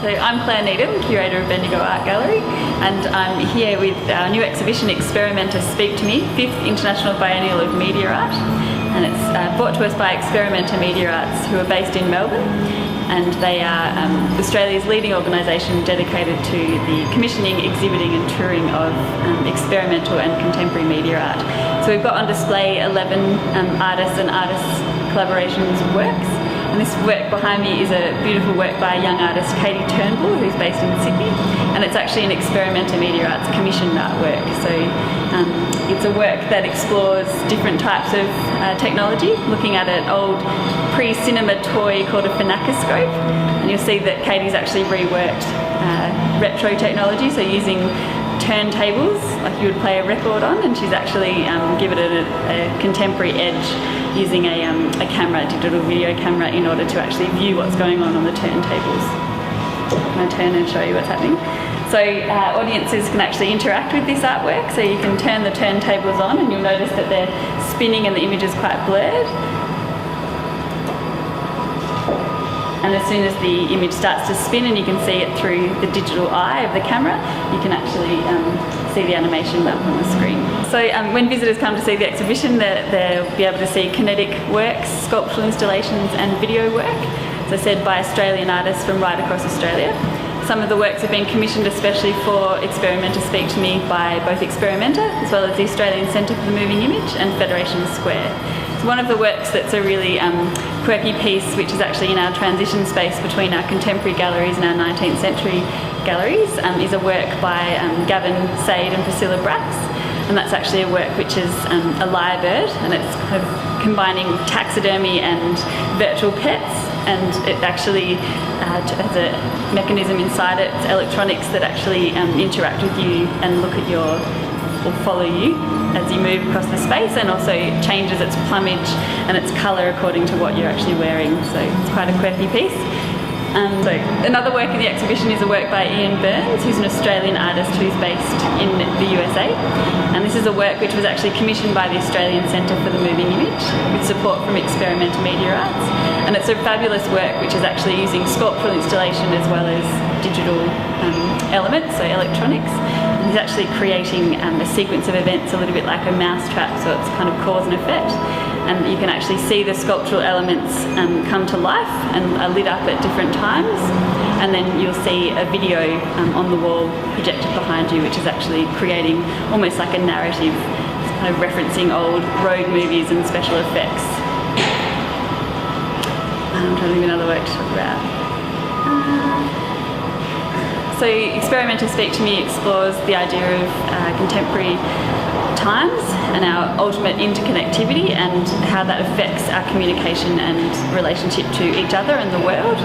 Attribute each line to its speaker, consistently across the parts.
Speaker 1: So I'm Clare Needham, curator of Bendigo Art Gallery, and I'm here with our new exhibition, Experimenta Speak to Me, 5th International Biennial of Media Art. And it's brought to us by Experimenta Media Arts, who are based in Melbourne, and they are Australia's leading organisation dedicated to the commissioning, exhibiting and touring of experimental and contemporary media art. So we've got on display 11 artists and artists collaborations works. And this work behind me is a beautiful work by a young artist, Katie Turnbull, who's based in Sydney, and it's actually an Experimenta Media Arts commissioned artwork. So it's a work that explores different types of technology, looking at an old pre-cinema toy called a phenakoscope, and you'll see that Katie's actually reworked retro technology, so using turntables like you would play a record on, and she's actually given it a contemporary edge using a camera, a digital video camera, in order to actually view what's going on the turntables. I'm going to turn and show you what's happening. So audiences can actually interact with this artwork, so you can turn the turntables on and you'll notice that they're spinning and the image is quite blurred. And as soon as the image starts to spin and you can see it through the digital eye of the camera, you can actually see the animation up on the screen. So when visitors come to see the exhibition, they'll be able to see kinetic works, sculptural installations and video work, as I said, by Australian artists from right across Australia. Some of the works have been commissioned especially for Experimenta Speak to Me by both Experimenta, as well as the Australian Centre for the Moving Image and Federation Square. One of the works that's a really quirky piece, which is actually in our transition space between our contemporary galleries and our 19th century galleries, is a work by Gavin Sade and Priscilla Brax, and that's actually a work which is a lyrebird, and it's kind of combining taxidermy and virtual pets, and it actually has a mechanism inside it, electronics that actually interact with you and look at your, or follow you as you move across the space, and also changes its plumage and its colour according to what you're actually wearing. So it's quite a quirky piece. So another work in the exhibition is a work by Ian Burns, who's an Australian artist who's based in the USA. And this is a work which was actually commissioned by the Australian Centre for the Moving Image with support from Experimenta Media Arts. And it's a fabulous work which is actually using sculptural installation as well as digital elements, so electronics. And he's actually creating a sequence of events a little bit like a mousetrap, so it's kind of cause and effect. And you can actually see the sculptural elements come to life and are lit up at different times, and then you'll see a video on the wall projected behind you, which is actually creating almost like a narrative. It's kind of referencing old road movies and special effects. I'm trying to think of another work to talk about. So Experimenta Speak to Me explores the idea of contemporary times and our ultimate interconnectivity and how that affects our communication and relationship to each other and the world,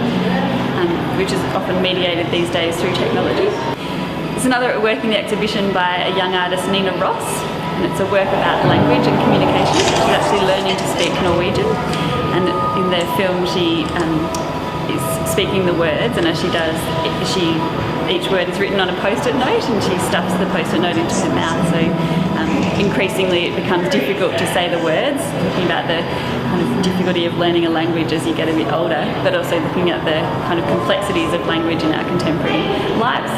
Speaker 1: which is often mediated these days through technology. There's another work in the exhibition by a young artist, Nina Ross, and it's a work about language and communication. She's actually learning to speak Norwegian, and in the film she is speaking the words, and as she does, each word is written on a post-it note, and she stuffs the post-it note into her mouth. So increasingly it becomes difficult to say the words, thinking about the kind of difficulty of learning a language as you get a bit older, but also looking at the kind of complexities of language in our contemporary lives.